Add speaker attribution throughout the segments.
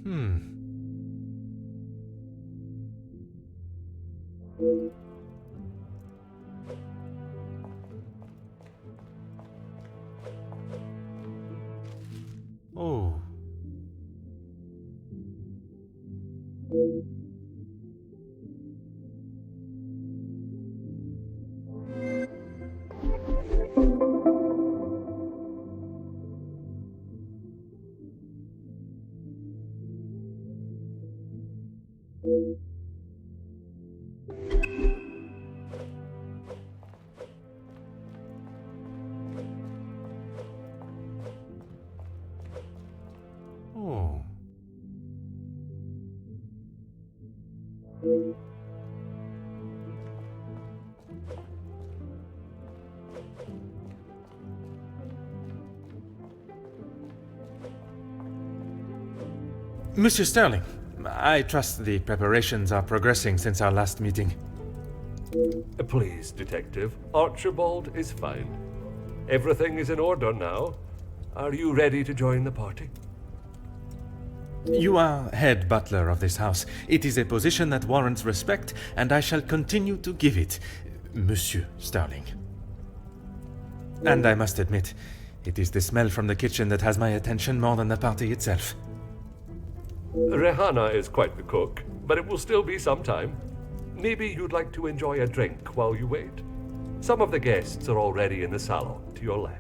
Speaker 1: Hmm. Oh. Oh. Monsieur Sterling, I trust the preparations are progressing since our last meeting.
Speaker 2: Please, Detective. Archibald is fine. Everything is in order now. Are you ready to join the party?
Speaker 1: You are head butler of this house. It is a position that warrants respect, and I shall continue to give it, Monsieur Sterling. And I must admit, it is the smell from the kitchen that has my attention more than the party itself.
Speaker 2: Rehanna is quite the cook, but it will still be some time. Maybe you'd like to enjoy a drink while you wait. Some of the guests are already in the salon to your left.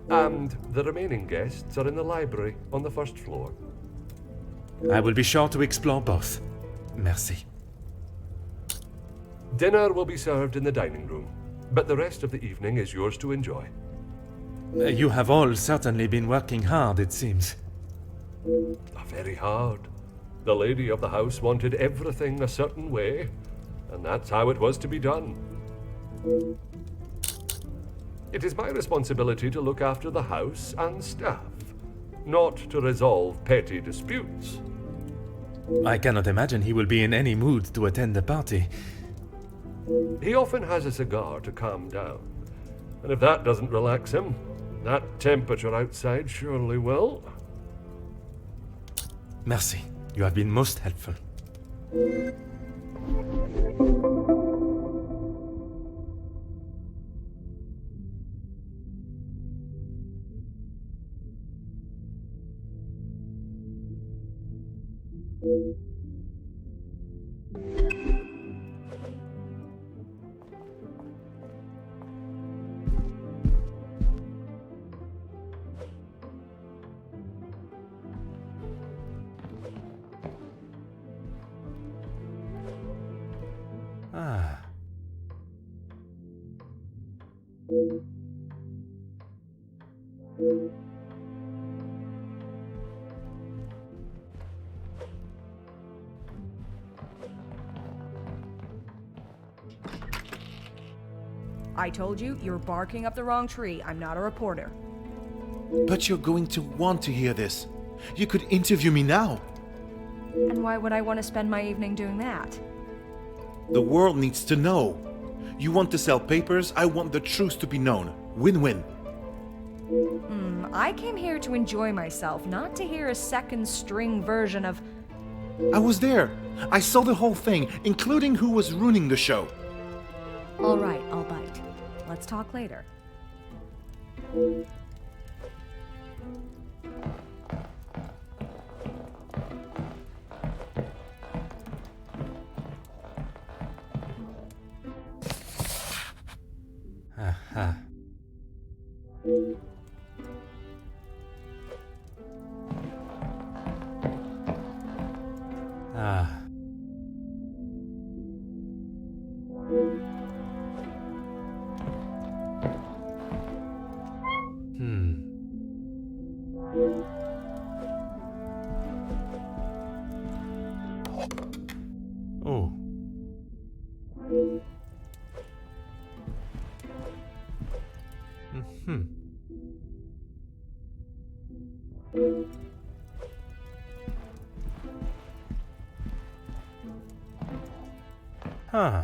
Speaker 2: And the remaining guests are in the library on the first floor.
Speaker 1: I will be sure to explore both. Merci.
Speaker 2: Dinner will be served in the dining room, but the rest of the evening is yours to enjoy.
Speaker 1: You have all certainly been working hard, it seems.
Speaker 2: Very hard. The lady of the house wanted everything a certain way, and that's how it was to be done. It is my responsibility to look after the house and staff, not to resolve petty disputes.
Speaker 1: I cannot imagine he will be in any mood to attend the party.
Speaker 2: He often has a cigar to calm down, and if that doesn't relax him, that temperature outside surely will.
Speaker 1: Merci. You have been most helpful. Ah.
Speaker 3: I told you, you're barking up the wrong tree. I'm not a reporter.
Speaker 4: But you're going to want to hear this. You could interview me now.
Speaker 3: And why would I want to spend my evening doing that?
Speaker 4: The world needs to know. You want to sell papers, I want the truth to be known. Win-win.
Speaker 3: I came here to enjoy myself, not to hear a second-string version of...
Speaker 4: I was there. I saw the whole thing, including who was ruining the show.
Speaker 3: All right, I'll bite. Let's talk later.
Speaker 1: Aha. Ah. Oh. Hmm. Huh.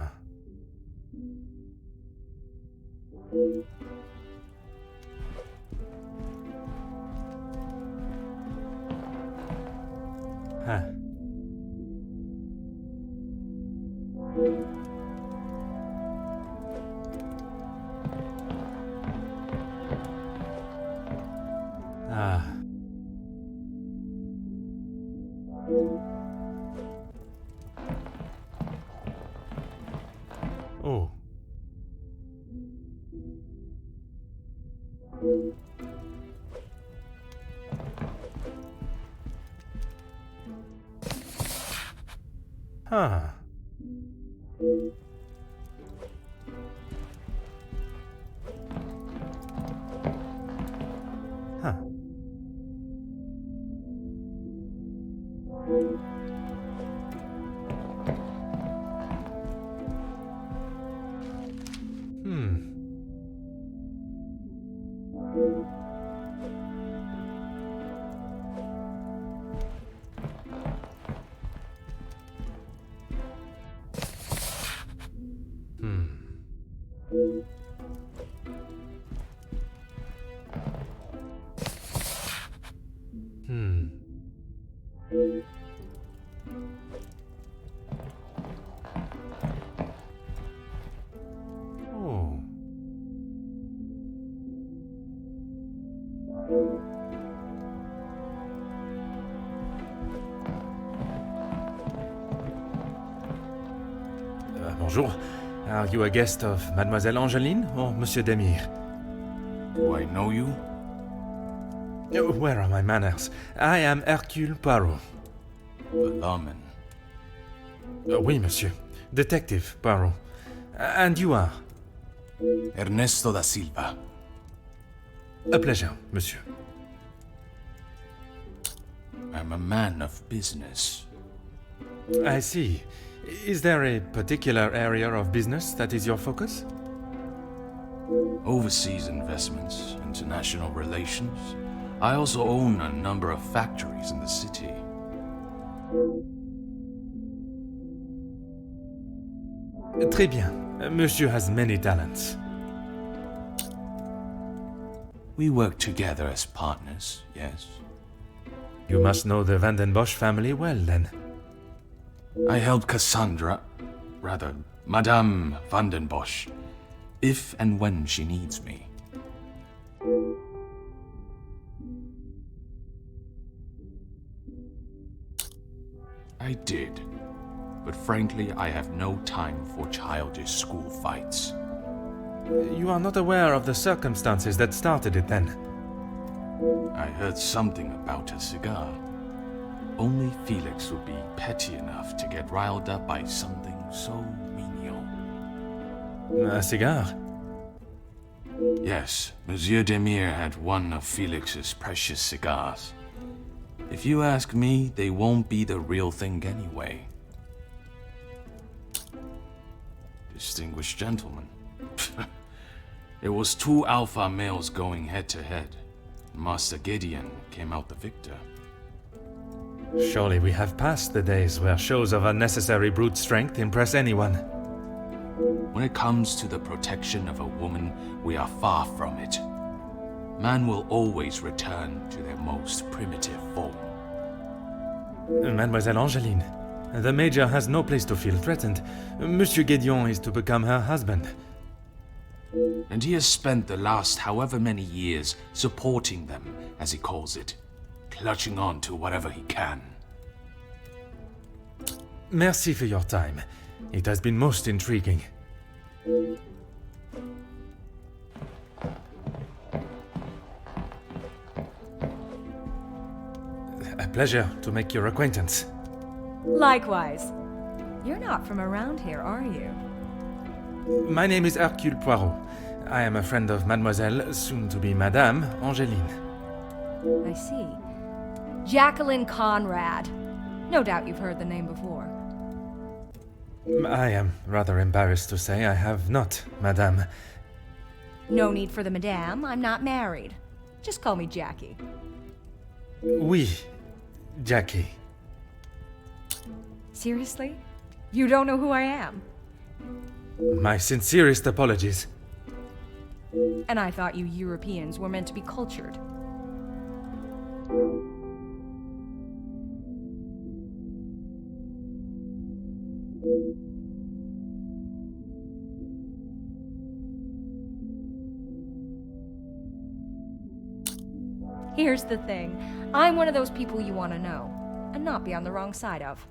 Speaker 1: Huh. Huh. Hmm. Hmm. Oh. Bonjour. Are you a guest of Mademoiselle Angeline or Monsieur Demire?
Speaker 5: Do I know you?
Speaker 1: Where are my manners? I am Hercule Poirot.
Speaker 5: Alarming.
Speaker 1: Oui, monsieur. Detective Poirot. And you are?
Speaker 5: Ernesto da Silva.
Speaker 1: A pleasure, monsieur.
Speaker 5: I'm a man of business.
Speaker 1: I see. Is there a particular area of business that is your focus?
Speaker 5: Overseas investments, international relations. I also own a number of factories in the city.
Speaker 1: Très bien. Monsieur has many talents.
Speaker 5: We work together as partners, yes.
Speaker 1: You must know the Van den Bosch family well, then.
Speaker 5: I help Madame Van den Bosch, if and when she needs me. I did, but frankly, I have no time for childish school fights.
Speaker 1: You are not aware of the circumstances that started it, then?
Speaker 5: I heard something about a cigar. Only Felix would be petty enough to get riled up by something so menial.
Speaker 1: A cigar?
Speaker 5: Yes, Monsieur Demire had one of Felix's precious cigars. If you ask me, they won't be the real thing anyway. Distinguished gentleman. It was two alpha males going head-to-head. Master Gideon came out the victor.
Speaker 1: Surely we have passed the days where shows of unnecessary brute strength impress anyone.
Speaker 5: When it comes to the protection of a woman, we are far from it. Man will always return to their most primitive form.
Speaker 1: Mademoiselle Angeline, the Major has no place to feel threatened. Monsieur Gideon is to become her husband.
Speaker 5: And he has spent the last however many years supporting them, as he calls it, clutching on to whatever he can.
Speaker 1: Merci for your time. It has been most intriguing. A pleasure to make your acquaintance.
Speaker 3: Likewise. You're not from around here, are you?
Speaker 1: My name is Hercule Poirot. I am a friend of Mademoiselle, soon to be Madame, Angeline.
Speaker 3: I see. Jacqueline Conrad. No doubt you've heard the name before.
Speaker 1: I am rather embarrassed to say I have not, Madame.
Speaker 3: No need for the madame. I'm not married. Just call me Jackie.
Speaker 1: Oui, Jackie.
Speaker 3: Seriously? You don't know who I am?
Speaker 1: My sincerest apologies.
Speaker 3: And I thought you Europeans were meant to be cultured. Here's the thing. I'm one of those people you want to know, and not be on the wrong side of.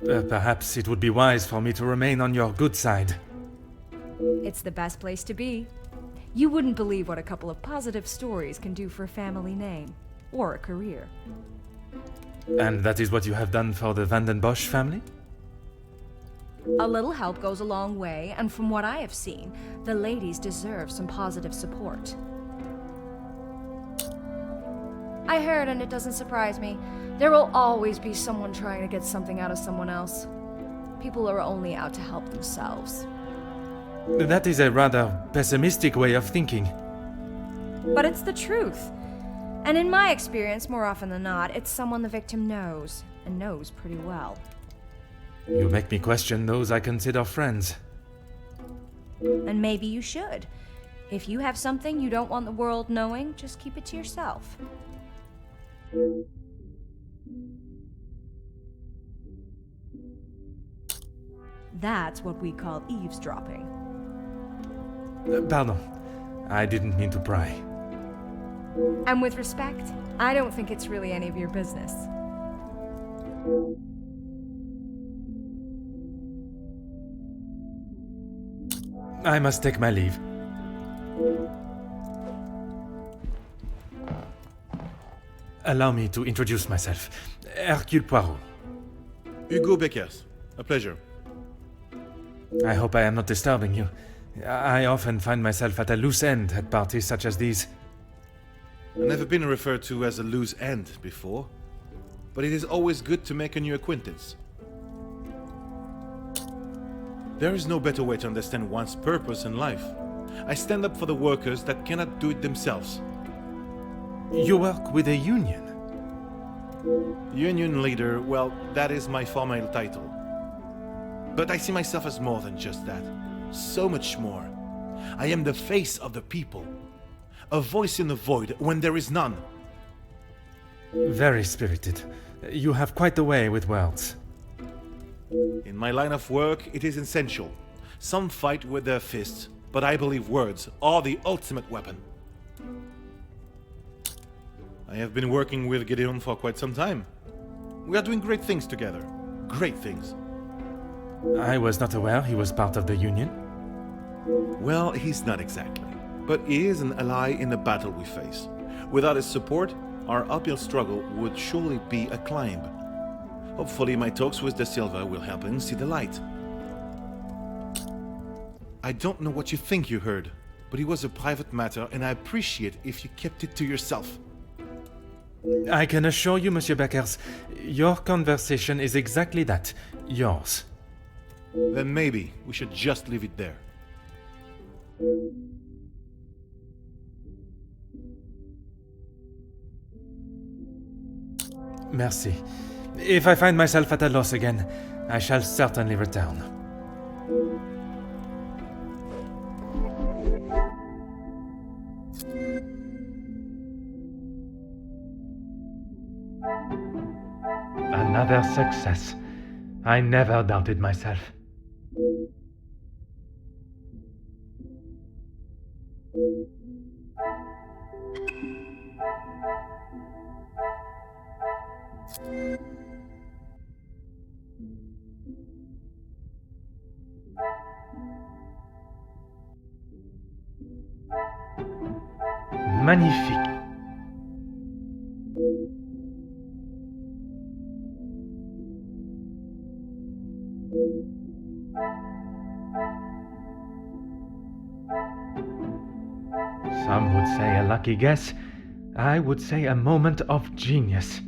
Speaker 1: Perhaps it would be wise for me to remain on your good side.
Speaker 3: It's the best place to be. You wouldn't believe what a couple of positive stories can do for a family name, or a career.
Speaker 1: And that is what you have done for the Van den Bosch family?
Speaker 3: A little help goes a long way, and from what I have seen, the ladies deserve some positive support. I heard, and it doesn't surprise me, there will always be someone trying to get something out of someone else. People are only out to help themselves.
Speaker 1: That is a rather pessimistic way of thinking.
Speaker 3: But it's the truth. And in my experience, more often than not, it's someone the victim knows, and knows pretty well.
Speaker 1: You make me question those I consider friends.
Speaker 3: And maybe you should. If you have something you don't want the world knowing, just keep it to yourself. That's what we call eavesdropping.
Speaker 1: Pardon. I didn't mean to pry.
Speaker 3: And with respect, I don't think it's really any of your business.
Speaker 1: I must take my leave. Allow me to introduce myself. Hercule Poirot.
Speaker 4: Hugo Beckers. A pleasure.
Speaker 1: I hope I am not disturbing you. I often find myself at a loose end at parties such as these.
Speaker 4: I've never been referred to as a loose end before, but it is always good to make a new acquaintance. There is no better way to understand one's purpose in life. I stand up for the workers that cannot do it themselves.
Speaker 1: You work with a union?
Speaker 4: Union leader, well, that is my formal title. But I see myself as more than just that. So much more. I am the face of the people. A voice in the void when there is none.
Speaker 1: Very spirited. You have quite the way with words.
Speaker 4: In my line of work, it is essential. Some fight with their fists, but I believe words are the ultimate weapon. I have been working with Gideon for quite some time. We are doing great things together. Great things.
Speaker 1: I was not aware he was part of the union.
Speaker 4: Well, he's not exactly. But he is an ally in the battle we face. Without his support, our uphill struggle would surely be a climb. Hopefully my talks with De Silva will help him see the light. I don't know what you think you heard, but it was a private matter and I appreciate if you kept it to yourself.
Speaker 1: I can assure you, Monsieur Beckers, your conversation is exactly that. Yours.
Speaker 4: Then maybe we should just leave it there.
Speaker 1: Merci. If I find myself at a loss again, I shall certainly return. Another success. I never doubted myself. Magnifique. Some would say a lucky guess. I would say a moment of genius.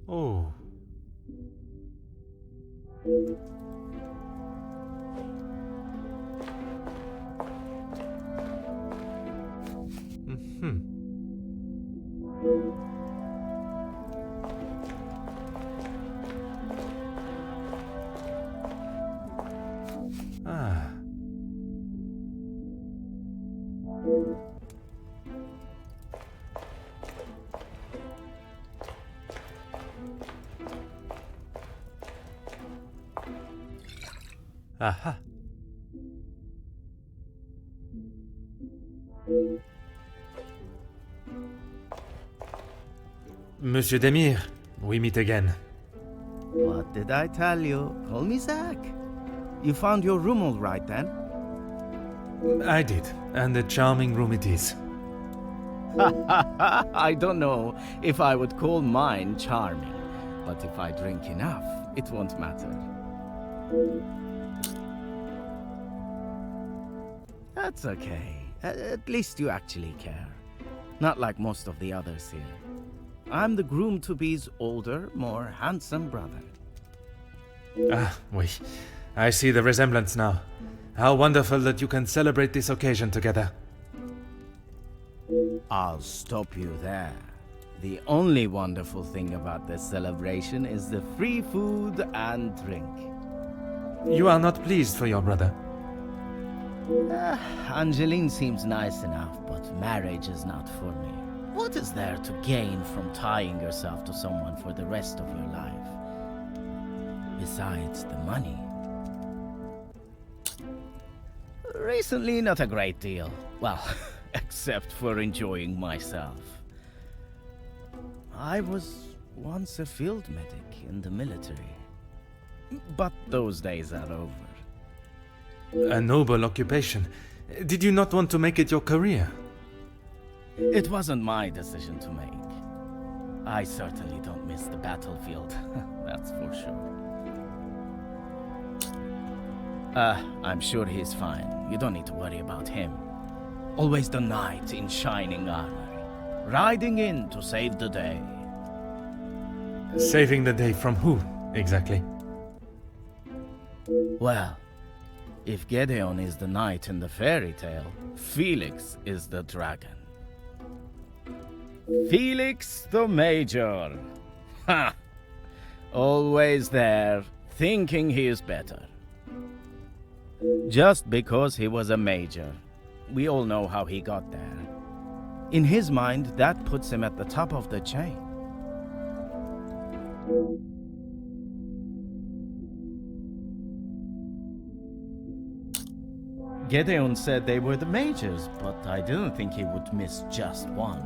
Speaker 1: Oh. Hmm. Ah. Aha. Monsieur Demir, we meet again.
Speaker 6: What did I tell you? Call me Zach. You found your room all right then?
Speaker 1: I did, and a charming room it is.
Speaker 6: I don't know if I would call mine charming, but if I drink enough, it won't matter. That's okay. At least you actually care. Not like most of the others here. I'm the groom-to-be's older, more handsome brother.
Speaker 1: Ah, oui. I see the resemblance now. How wonderful that you can celebrate this occasion together.
Speaker 6: I'll stop you there. The only wonderful thing about this celebration is the free food and drink.
Speaker 1: You are not pleased for your brother.
Speaker 6: Angeline seems nice enough, but marriage is not for me. What is there to gain from tying yourself to someone for the rest of your life? Besides the money. Recently, not a great deal. Well, except for enjoying myself. I was once a field medic in the military. But those days are over.
Speaker 1: A noble occupation. Did you not want to make it your career?
Speaker 6: It wasn't my decision to make. I certainly don't miss the battlefield, that's for sure. I'm sure he's fine. You don't need to worry about him. Always the knight in shining armor, riding in to save the day.
Speaker 1: Saving the day from who, exactly?
Speaker 6: Well, if Gedeon is the knight in the fairy tale, Felix is the dragon. Felix the Major. Ha! Always there, thinking he is better. Just because he was a major. We all know how he got there. In his mind, that puts him at the top of the chain. Gedeon said they were the majors, but I didn't think he would miss just one.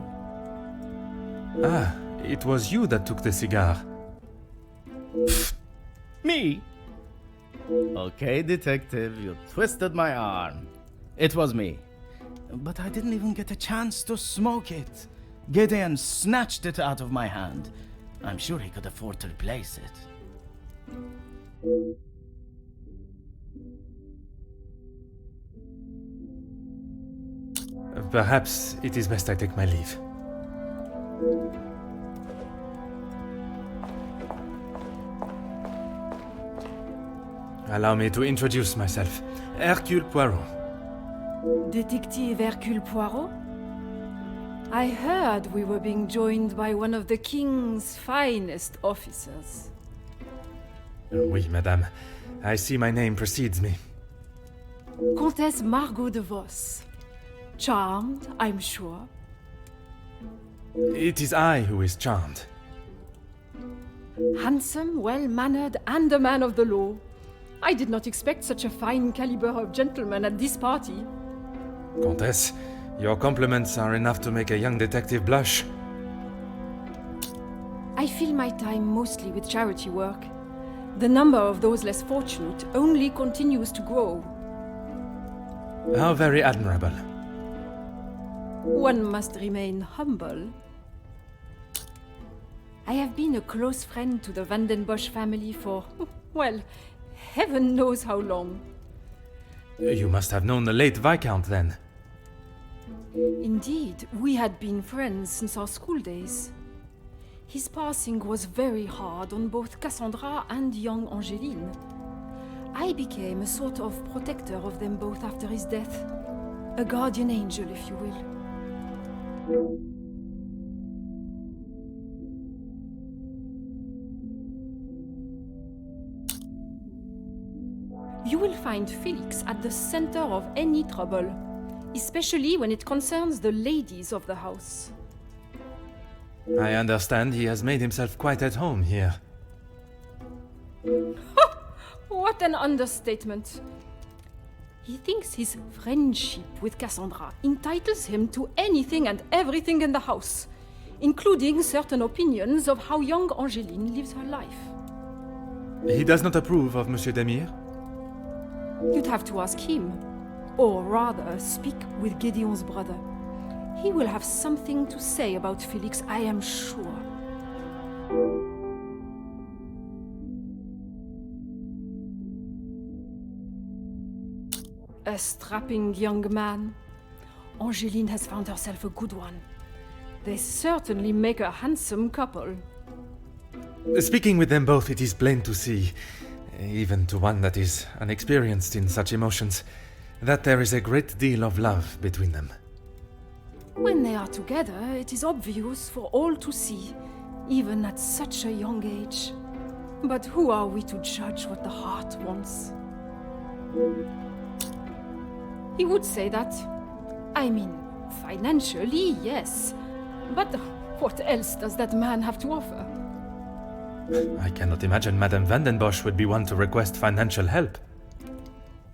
Speaker 1: Ah, it was you that took the cigar.
Speaker 6: Me? Okay, detective, you twisted my arm. It was me. But I didn't even get a chance to smoke it. Gedeon snatched it out of my hand. I'm sure he could afford to replace it.
Speaker 1: Perhaps it is best I take my leave. Allow me to introduce myself. Hercule Poirot.
Speaker 7: Detective Hercule Poirot? I heard we were being joined by one of the King's finest officers.
Speaker 1: Oui, madame. I see my name precedes me.
Speaker 7: Comtesse Margot de Vos. Charmed, I'm sure.
Speaker 1: It is I who is charmed.
Speaker 7: Handsome, well-mannered, and a man of the law. I did not expect such a fine caliber of gentleman at this party.
Speaker 1: Comtesse, your compliments are enough to make a young detective blush.
Speaker 7: I fill my time mostly with charity work. The number of those less fortunate only continues to grow.
Speaker 1: How very admirable.
Speaker 7: One must remain humble. I have been a close friend to the Vandenbosch family for, well, heaven knows how long.
Speaker 1: You must have known the late Viscount then.
Speaker 7: Indeed, we had been friends since our school days. His passing was very hard on both Cassandra and young Angeline. I became a sort of protector of them both after his death. A guardian angel, if you will. You will find Felix at the center of any trouble, especially when it concerns the ladies of the house.
Speaker 1: I understand he has made himself quite at home here.
Speaker 7: What an understatement. He thinks his friendship with Cassandra entitles him to anything and everything in the house, including certain opinions of how young Angeline lives her life.
Speaker 1: He does not approve of Monsieur Demire?
Speaker 7: You'd have to ask him, or rather speak with Gideon's brother. He will have something to say about Felix, I am sure. A strapping young man. Angeline has found herself a good one. They certainly make a handsome couple.
Speaker 1: Speaking with them both, it is plain to see, even to one that is unexperienced in such emotions, that there is a great deal of love between them.
Speaker 7: When they are together, it is obvious for all to see, even at such a young age. But who are we to judge what the heart wants? He would say that. I mean, financially, yes. But what else does that man have to offer?
Speaker 1: I cannot imagine Madame Vandenbosch would be one to request financial help.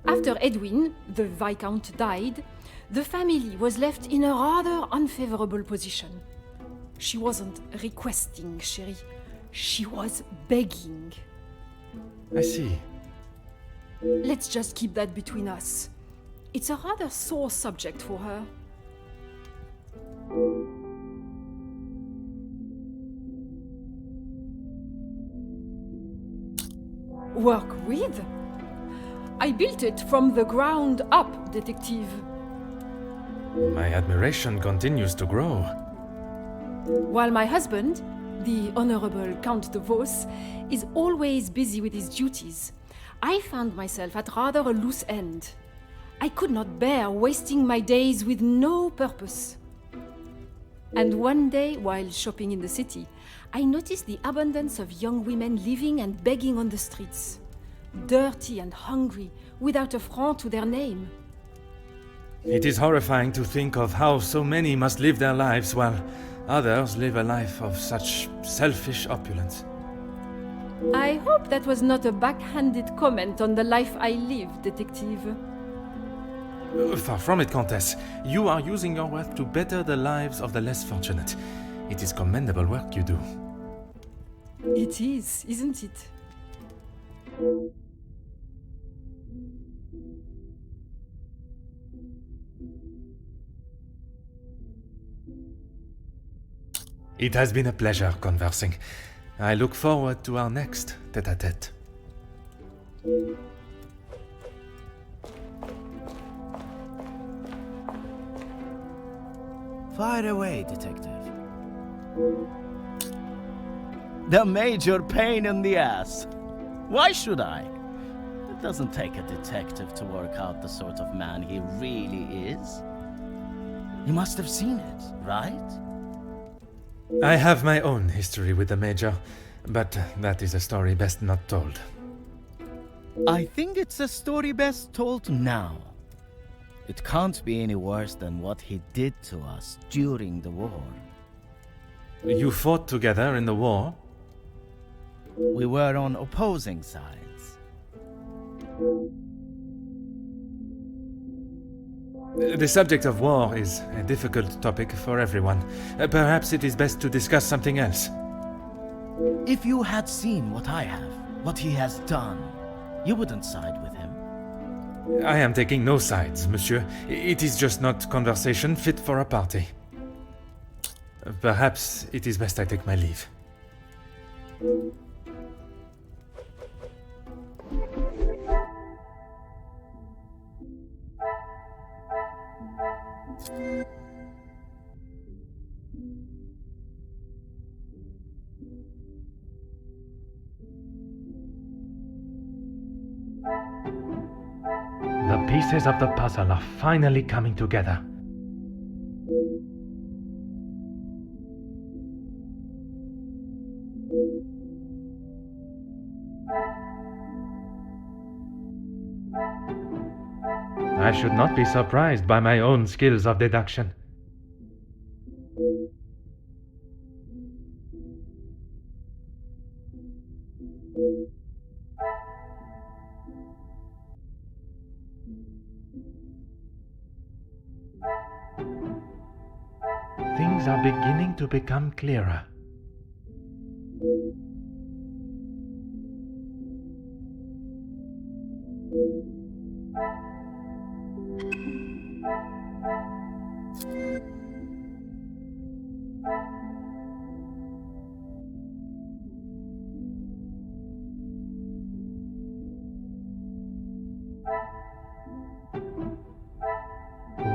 Speaker 7: After Edwin, the Viscount, died, the family was left in a rather unfavorable position. She wasn't requesting, chérie. She was begging.
Speaker 1: I see.
Speaker 7: Let's just keep that between us. It's a rather sore subject for her. Work with? I built it from the ground up, detective.
Speaker 1: My admiration continues to grow.
Speaker 7: While my husband, the Honorable Count de Vos, is always busy with his duties, I found myself at rather a loose end. I could not bear wasting my days with no purpose. And one day, while shopping in the city, I noticed the abundance of young women living and begging on the streets. Dirty and hungry, without a franc to their name.
Speaker 1: It is horrifying to think of how so many must live their lives while others live a life of such selfish opulence.
Speaker 7: I hope that was not a backhanded comment on the life I live, detective.
Speaker 1: Far from it, Countess. You are using your wealth to better the lives of the less fortunate. It is commendable work you do.
Speaker 7: It is, isn't it?
Speaker 1: It has been a pleasure conversing. I look forward to our next tête-à-tête.
Speaker 6: Fire away, detective. The major pain in the ass. Why should I? It doesn't take a detective to work out the sort of man he really is. You must have seen it, right?
Speaker 1: I have my own history with the Major, but that is a story best not told.
Speaker 6: I think it's a story best told now. It can't be any worse than what he did to us during the war.
Speaker 1: You fought together in the war?
Speaker 6: We were on opposing sides.
Speaker 1: The subject of war is a difficult topic for everyone. Perhaps it is best to discuss something else.
Speaker 6: If you had seen what I have, what he has done, you wouldn't side with him.
Speaker 1: I am taking no sides, monsieur. It is just not conversation fit for a party. Perhaps it is best I take my leave. pieces of the puzzle are finally coming together. I should not be surprised by my own skills of deduction. Things are beginning to become clearer.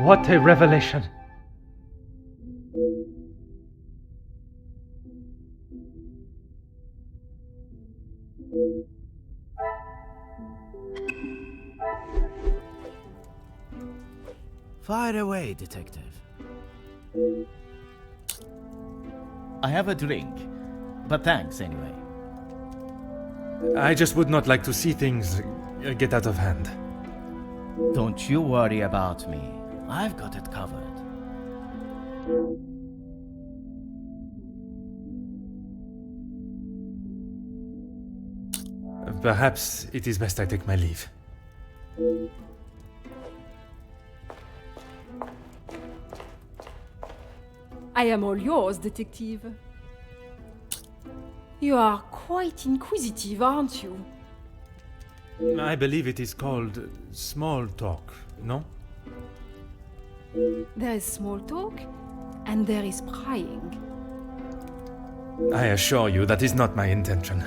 Speaker 1: What a revelation!
Speaker 6: Fire away, detective. I have a drink, but thanks anyway.
Speaker 1: I just would not like to see things get out of hand.
Speaker 6: Don't you worry about me. I've got it covered.
Speaker 1: Perhaps it is best I take my leave.
Speaker 7: I am all yours, detective. You are quite inquisitive, aren't you?
Speaker 1: I believe it is called small talk, no?
Speaker 7: There is small talk, and there is prying.
Speaker 1: I assure you that is not my intention.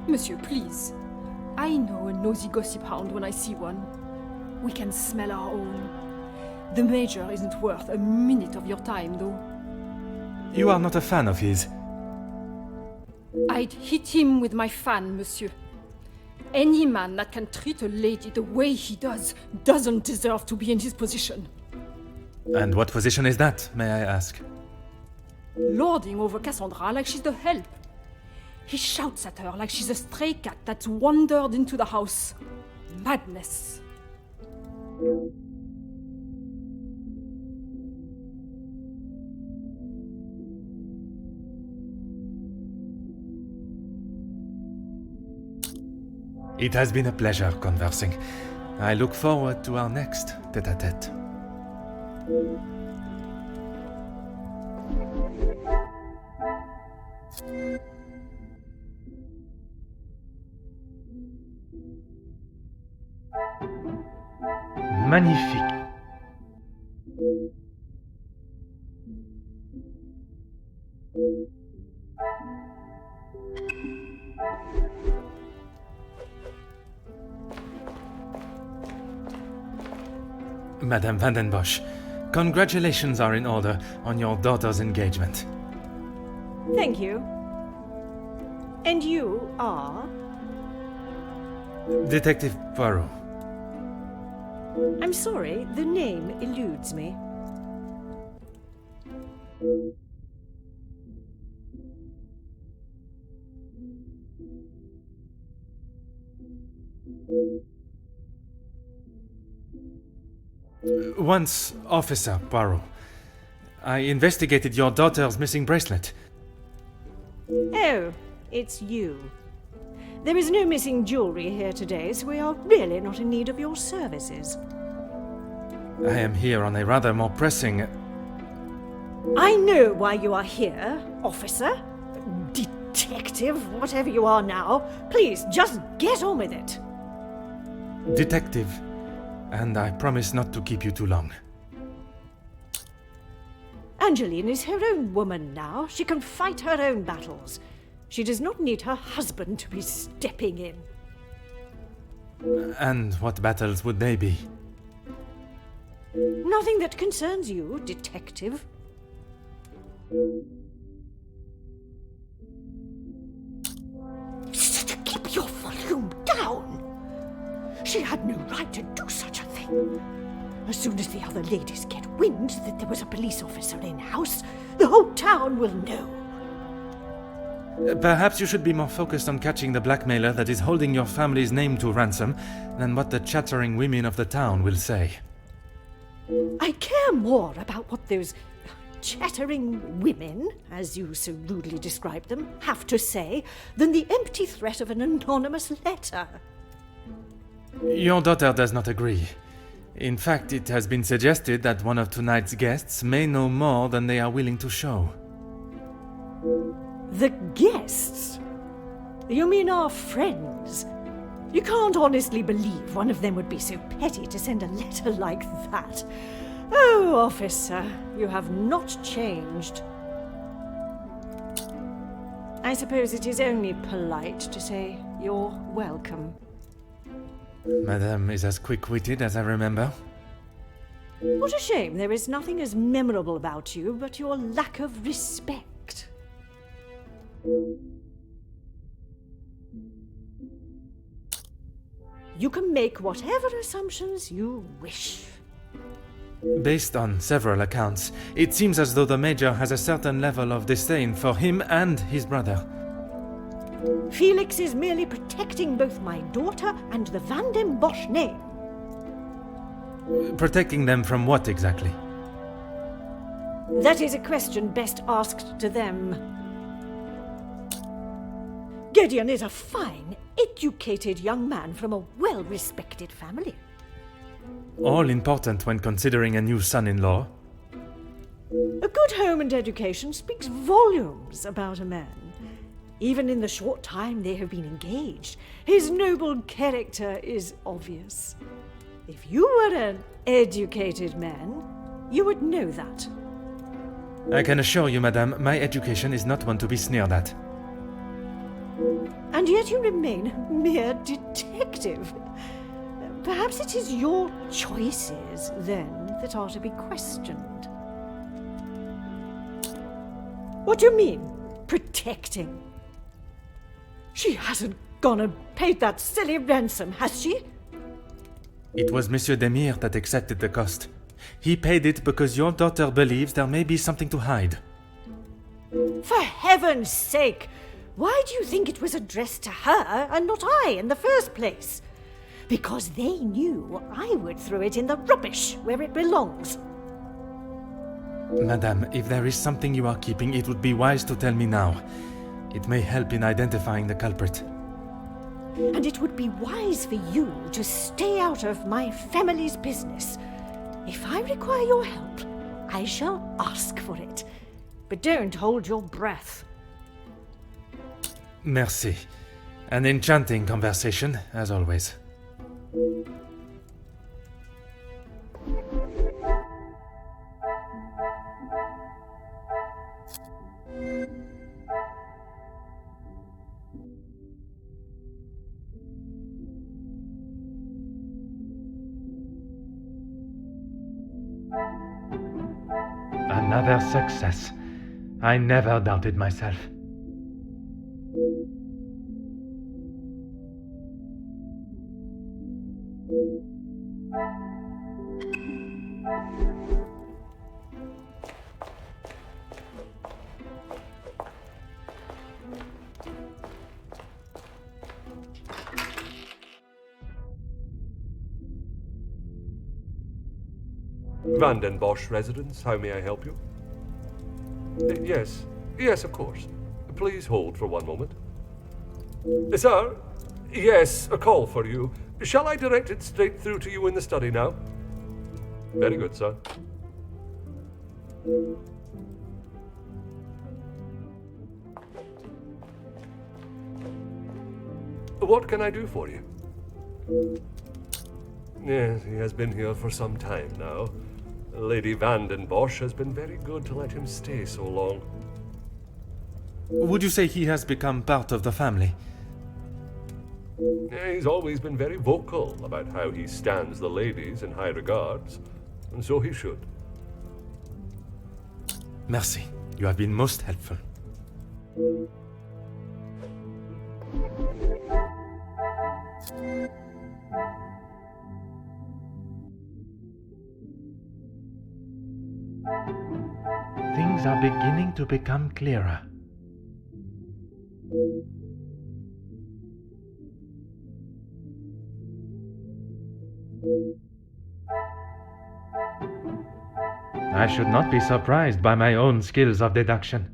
Speaker 7: Monsieur, please. I know a nosy gossip hound when I see one. We can smell our own. The Major isn't worth a minute of your time, though.
Speaker 1: You are not a fan of his.
Speaker 7: I'd hit him with my fan, monsieur. Any man that can treat a lady the way he does doesn't deserve to be in his position.
Speaker 1: And what position is that, may I ask?
Speaker 7: Lording over Cassandra like she's the help. He shouts at her like she's a stray cat that's wandered into the house. Madness.
Speaker 1: It has been a pleasure conversing. I look forward to our next tête-à-tête. Magnifique. Madame Vandenbosch, congratulations are in order on your daughter's engagement.
Speaker 8: Thank you. And you are?
Speaker 1: Detective Poirot.
Speaker 8: I'm sorry, the name eludes me.
Speaker 1: Once Officer Poirot, I investigated your daughter's missing bracelet.
Speaker 8: Oh, it's you. There is no missing jewelry here today, so we are really not in need of your services.
Speaker 1: I am here on a rather more pressing...
Speaker 8: I know why you are here, officer. Detective, whatever you are now. Please, just get on with it.
Speaker 1: Detective, and I promise not to keep you too long.
Speaker 8: Angeline is her own woman now. She can fight her own battles. She does not need her husband to be stepping in.
Speaker 1: And what battles would they be?
Speaker 8: Nothing that concerns you, detective. Keep your volume down. She had no right to do such a thing. As soon as the other ladies get wind that there was a police officer in-house, the whole town will know.
Speaker 1: Perhaps you should be more focused on catching the blackmailer that is holding your family's name to ransom than what the chattering women of the town will say.
Speaker 8: I care more about what those chattering women, as you so rudely describe them, have to say than the empty threat of an anonymous letter.
Speaker 1: Your daughter does not agree. In fact, it has been suggested that one of tonight's guests may know more than they are willing to show.
Speaker 8: The guests? You mean our friends? You can't honestly believe one of them would be so petty to send a letter like that. Oh, officer, you have not changed. I suppose it is only polite to say you're welcome.
Speaker 1: Madame is as quick-witted as I remember.
Speaker 8: What a shame there is nothing as memorable about you but your lack of respect. You can make whatever assumptions you wish.
Speaker 1: Based on several accounts, it seems as though the Major has a certain level of disdain for him and his brother.
Speaker 8: Felix is merely protecting both my daughter and the Van den Bosch name.
Speaker 1: Protecting them from what exactly?
Speaker 8: That is a question best asked to them. Gideon is a fine, educated young man from a well-respected family.
Speaker 1: All important when considering a new son-in-law.
Speaker 8: A good home and education speaks volumes about a man. Even in the short time they have been engaged, his noble character is obvious. If you were an educated man, you would know that.
Speaker 1: I can assure you, madame, my education is not one to be sneered at.
Speaker 8: And yet you remain a mere detective. Perhaps it is your choices, then, that are to be questioned. What do you mean, protecting? She hasn't gone and paid that silly ransom, has she?
Speaker 1: It was Monsieur Demire that accepted the cost. He paid it because your daughter believes there may be something to hide.
Speaker 8: For heaven's sake! Why do you think it was addressed to her and not I in the first place? Because they knew I would throw it in the rubbish where it belongs.
Speaker 1: Madame, if there is something you are keeping, it would be wise to tell me now. It may help in identifying the culprit.
Speaker 8: And it would be wise for you to stay out of my family's business. If I require your help, I shall ask for it. But don't hold your breath.
Speaker 1: Merci. An enchanting conversation, as always. Another success. I never doubted myself.
Speaker 2: Van den Bosch residence, how may I help you? Yes, of course. Please hold for one moment. Sir? Yes, a call for you. Shall I direct it straight through to you in the study now? Very good, sir. What can I do for you? Yes, he has been here for some time now. Lady Van den Bosch has been very good to let him stay so long.
Speaker 1: Would you say he has become part of the family?
Speaker 2: He's always been very vocal about how he stands the ladies in high regards, and so he should.
Speaker 1: Merci. You have been most helpful. Things are beginning to become clearer. I should not be surprised by my own skills of deduction.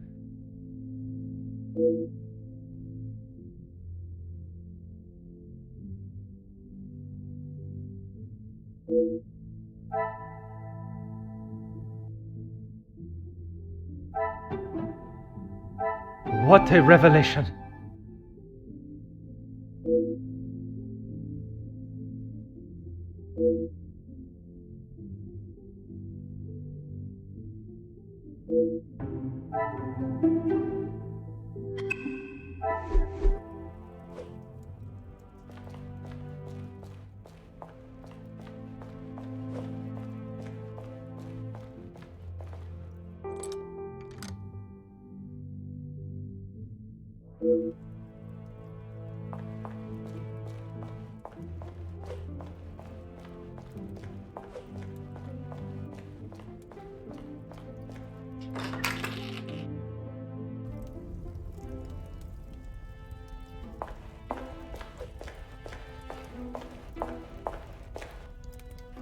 Speaker 1: What a revelation!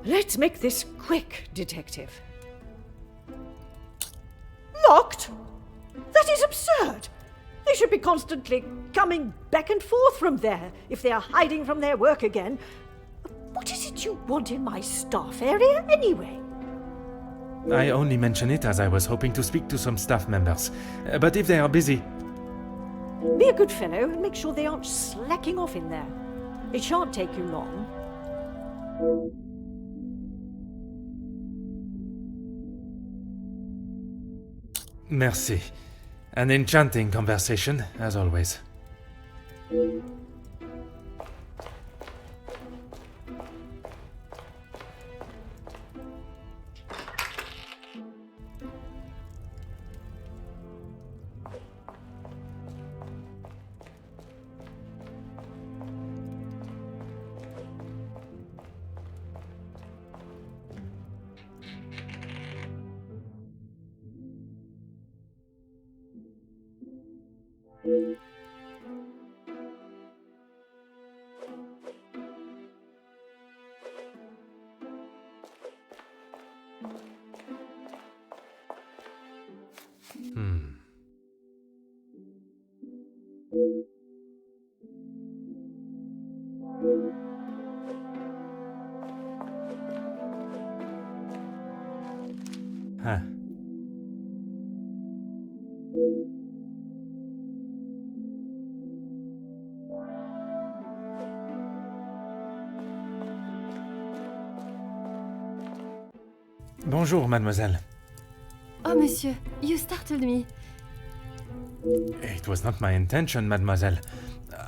Speaker 8: Let's make this quick, Detective. Locked? That is absurd! They should be constantly coming back and forth from there if they are hiding from their work again. What is it you want in my staff area, anyway?
Speaker 1: I only mention it as I was hoping to speak to some staff members. But if they are busy...
Speaker 8: Be a good fellow and make sure they aren't slacking off in there. It shan't take you long.
Speaker 1: Merci. An enchanting conversation, as always. Huh. Bonjour, mademoiselle.
Speaker 3: Oh, monsieur, you startled me.
Speaker 1: It was not my intention, mademoiselle.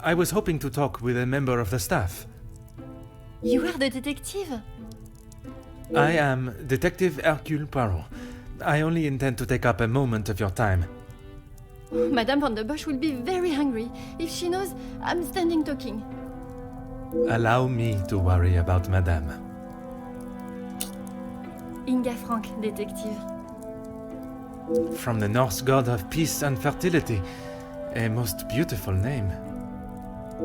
Speaker 1: I was hoping to talk with a member of the staff.
Speaker 3: You are the detective?
Speaker 1: I am Detective Hercule Poirot. I only intend to take up a moment of your time.
Speaker 3: Madame van der Bosch will be very hungry if she knows I'm standing talking.
Speaker 1: Allow me to worry about madame.
Speaker 3: Inga Frank, detective.
Speaker 1: From the Norse god of peace and fertility. A most beautiful name.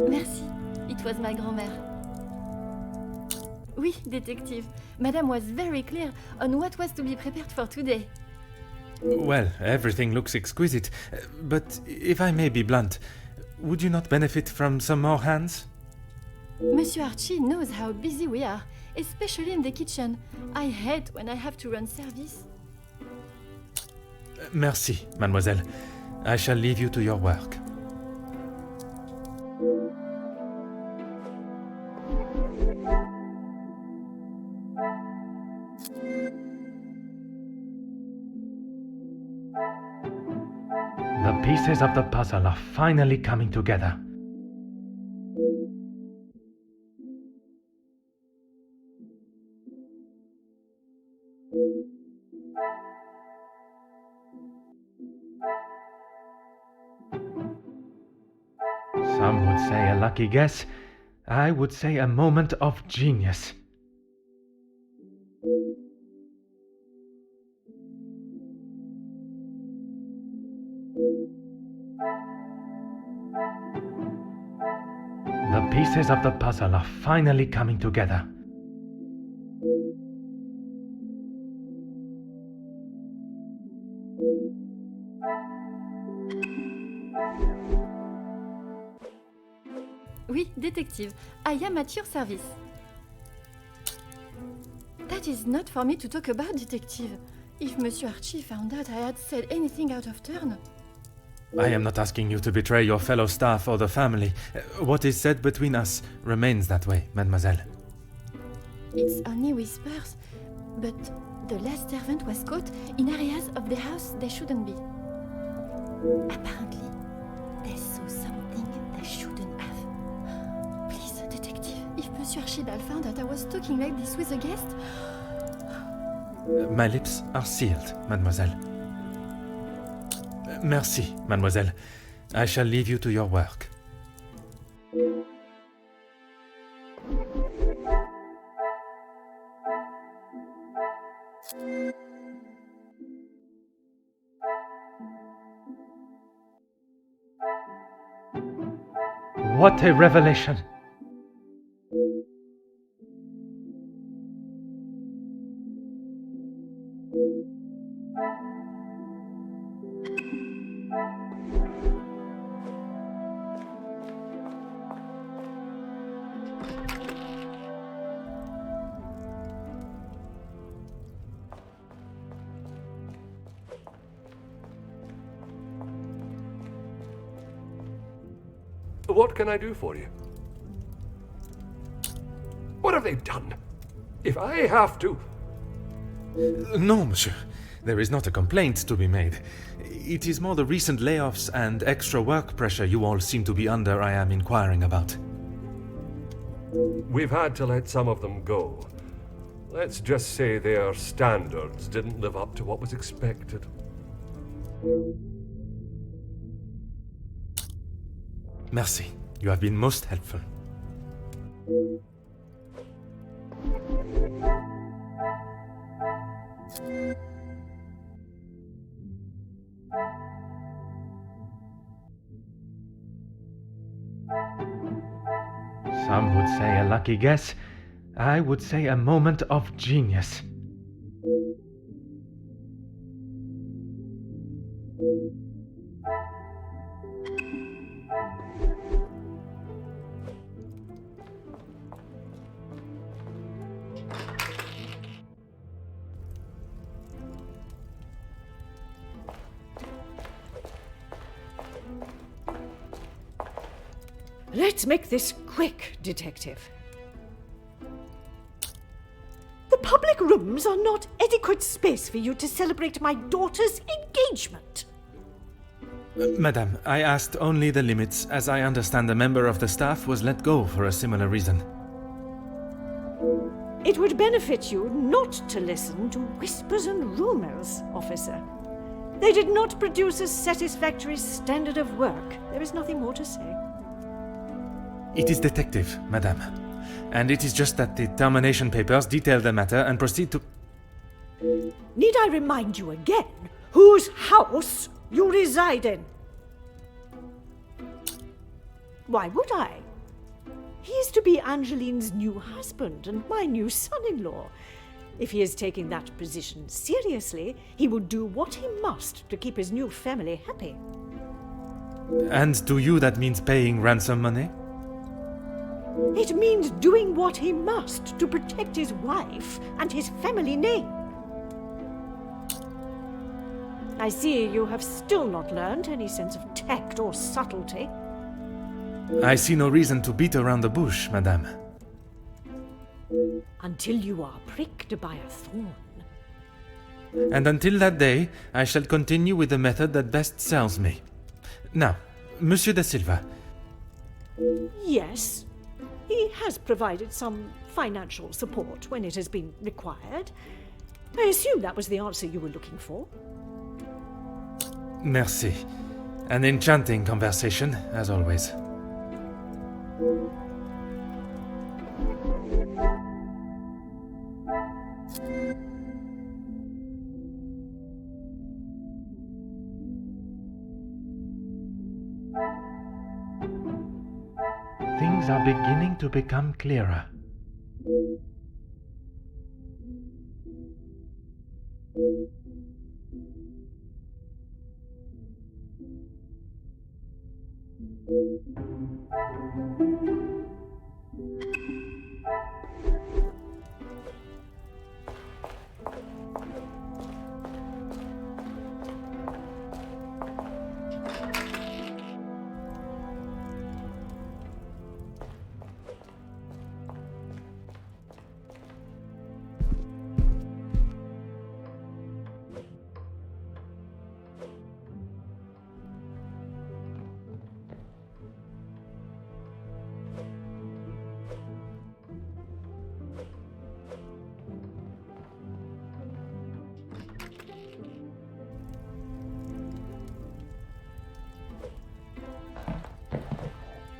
Speaker 3: Merci. It was my grand-mère. Oui, detective. Madame was very clear on what was to be prepared for today.
Speaker 1: Well, everything looks exquisite. But if I may be blunt, would you not benefit from some more hands?
Speaker 3: Monsieur Archie knows how busy we are, especially in the kitchen. I hate when I have to run service.
Speaker 1: Merci, mademoiselle. I shall leave you to your work. The pieces of the puzzle are finally coming together. Some would say a lucky guess. I would say a moment of genius. The pieces of the puzzle are finally coming together.
Speaker 9: Oui, détective. I am at your service. That is not for me to talk about, detective. If Monsieur Archie found out I had said anything out of turn...
Speaker 1: I am not asking you to betray your fellow staff or the family. What is said between us remains that way, mademoiselle.
Speaker 9: It's only whispers, but the last servant was caught in areas of the house they shouldn't be. Apparently, they saw something they shouldn't have. Please, detective, if Monsieur Archibald found out I was talking like this with a guest...
Speaker 1: My lips are sealed, mademoiselle. Merci, mademoiselle. I shall leave you to your work. What a revelation!
Speaker 2: What can I do for you? What have they done? If I have to...
Speaker 1: No, monsieur. There is not a complaint to be made. It is more the recent layoffs and extra work pressure you all seem to be under I am inquiring about.
Speaker 2: We've had to let some of them go. Let's just say their standards didn't live up to what was expected.
Speaker 1: Merci. You have been most helpful. Some would say a lucky guess. I would say a moment of genius.
Speaker 8: Let's make this quick, detective. The public rooms are not adequate space for you to celebrate my daughter's engagement.
Speaker 1: Madame, I asked only the limits, as I understand a member of the staff was let go for a similar reason.
Speaker 8: It would benefit you not to listen to whispers and rumors, officer. They did not produce a satisfactory standard of work. There is nothing more to say.
Speaker 1: It is detective, madame. And it is just that the termination papers detail the matter and proceed to...
Speaker 8: Need I remind you again whose house you reside in? Why would I? He is to be Angeline's new husband and my new son-in-law. If he is taking that position seriously, he will do what he must to keep his new family happy.
Speaker 1: And to you that means paying ransom money?
Speaker 8: It means doing what he must to protect his wife and his family name. I see you have still not learned any sense of tact or subtlety.
Speaker 1: I see no reason to beat around the bush, madame.
Speaker 8: Until you are pricked by a thorn.
Speaker 1: And until that day, I shall continue with the method that best serves me. Now, Monsieur da Silva.
Speaker 8: Yes. He has provided some financial support when it has been required. I assume that was the answer you were looking for.
Speaker 1: Merci. An enchanting conversation, as always. Things are beginning to become clearer.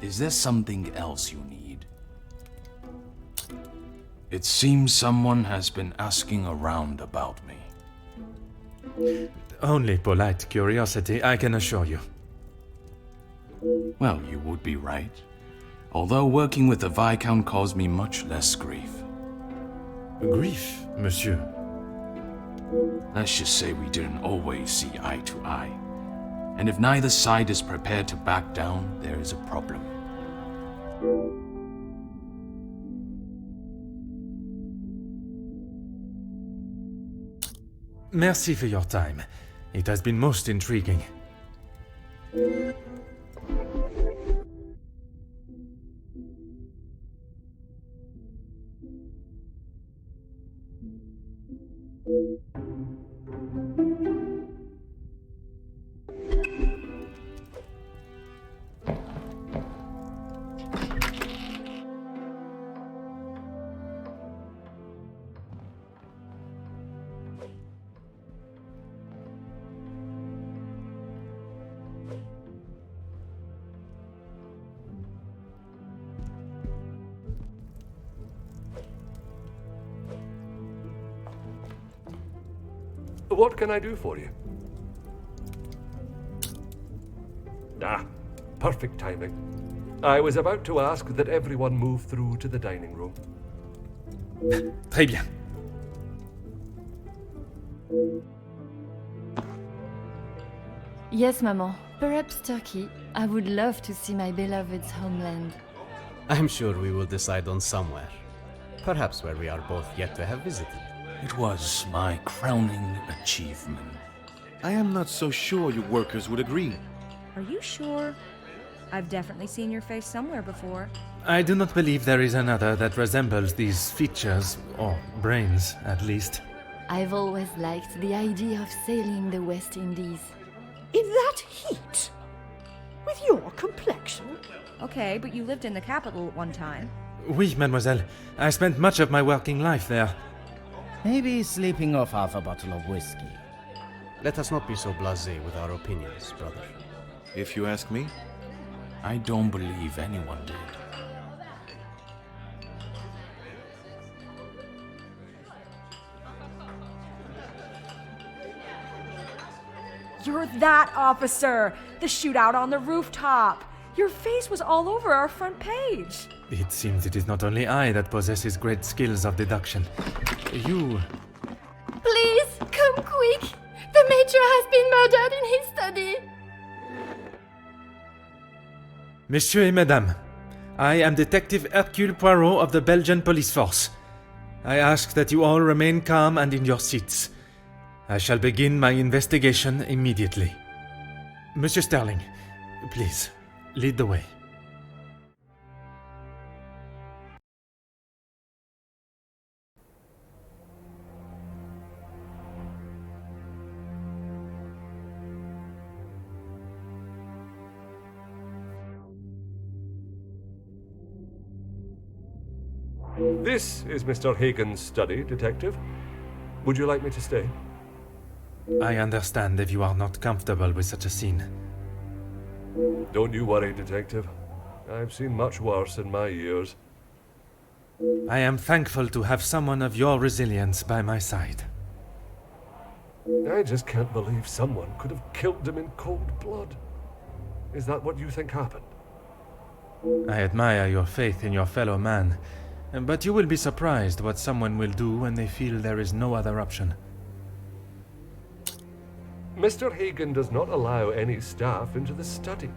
Speaker 5: Is there something else you need? It seems someone has been asking around about me.
Speaker 1: Only polite curiosity, I can assure you.
Speaker 5: Well, you would be right. Although working with the Viscount caused me much less grief.
Speaker 1: Grief, monsieur.
Speaker 5: Let's just say we didn't always see eye to eye. And if neither side is prepared to back down, there is a problem.
Speaker 1: Merci for your time. It has been most intriguing.
Speaker 2: What can I do for you? Ah, perfect timing. I was about to ask that everyone move through to the dining room.
Speaker 1: Très bien.
Speaker 3: Yes, Maman. Perhaps Turkey. I would love to see my beloved's homeland.
Speaker 10: I'm sure we will decide on somewhere. Perhaps where we are both yet to have visited.
Speaker 5: It was my crowning achievement.
Speaker 4: I am not so sure your workers would agree.
Speaker 11: Are you sure? I've definitely seen your face somewhere before.
Speaker 1: I do not believe there is another that resembles these features, or brains, at least.
Speaker 3: I've always liked the idea of sailing the West Indies.
Speaker 8: In that heat? With your complexion?
Speaker 11: Okay, but you lived in the capital at one time.
Speaker 1: Oui, mademoiselle. I spent much of my working life there.
Speaker 6: Maybe sleeping off half a bottle of whiskey.
Speaker 10: Let us not be so blasé with our opinions, brother.
Speaker 4: If you ask me,
Speaker 5: I don't believe anyone did.
Speaker 11: You're that officer! The shootout on the rooftop! Your face was all over our front page!
Speaker 1: It seems it is not only I that possesses great skills of deduction. You...
Speaker 9: Please, come quick! The Major has been murdered in his study!
Speaker 1: Messieurs et Mesdames, I am Detective Hercule Poirot of the Belgian Police Force. I ask that you all remain calm and in your seats. I shall begin my investigation immediately. Monsieur Sterling, please, lead the way.
Speaker 2: This is Mr. Hagen's study, Detective. Would you like me to stay?
Speaker 1: I understand if you are not comfortable with such a scene.
Speaker 2: Don't you worry, Detective. I've seen much worse in my years.
Speaker 1: I am thankful to have someone of your resilience by my side.
Speaker 2: I just can't believe someone could have killed him in cold blood. Is that what you think happened?
Speaker 1: I admire your faith in your fellow man, but you will be surprised what someone will do when they feel there is no other option.
Speaker 2: Mr. Hagen does not allow any staff into the study,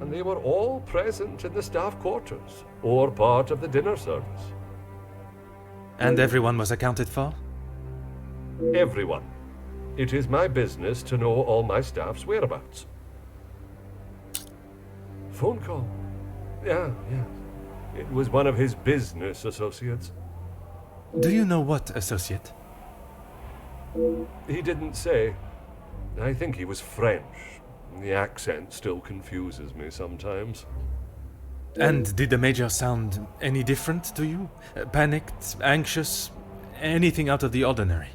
Speaker 2: and they were all present in the staff quarters, or part of the dinner service.
Speaker 1: And everyone was accounted for?
Speaker 2: Everyone. It is my business to know all my staff's whereabouts. Phone call. Yeah. It was one of his business associates.
Speaker 1: Do you know what associate?
Speaker 2: He didn't say. I think he was French. The accent still confuses me sometimes.
Speaker 1: And did the Major sound any different to you? Panicked, anxious, anything out of the ordinary?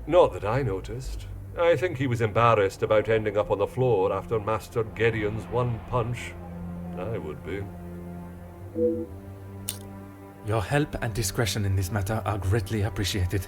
Speaker 2: Not that I noticed. I think he was embarrassed about ending up on the floor after Master Gideon's one punch. I would be.
Speaker 1: Your help and discretion in this matter are greatly appreciated.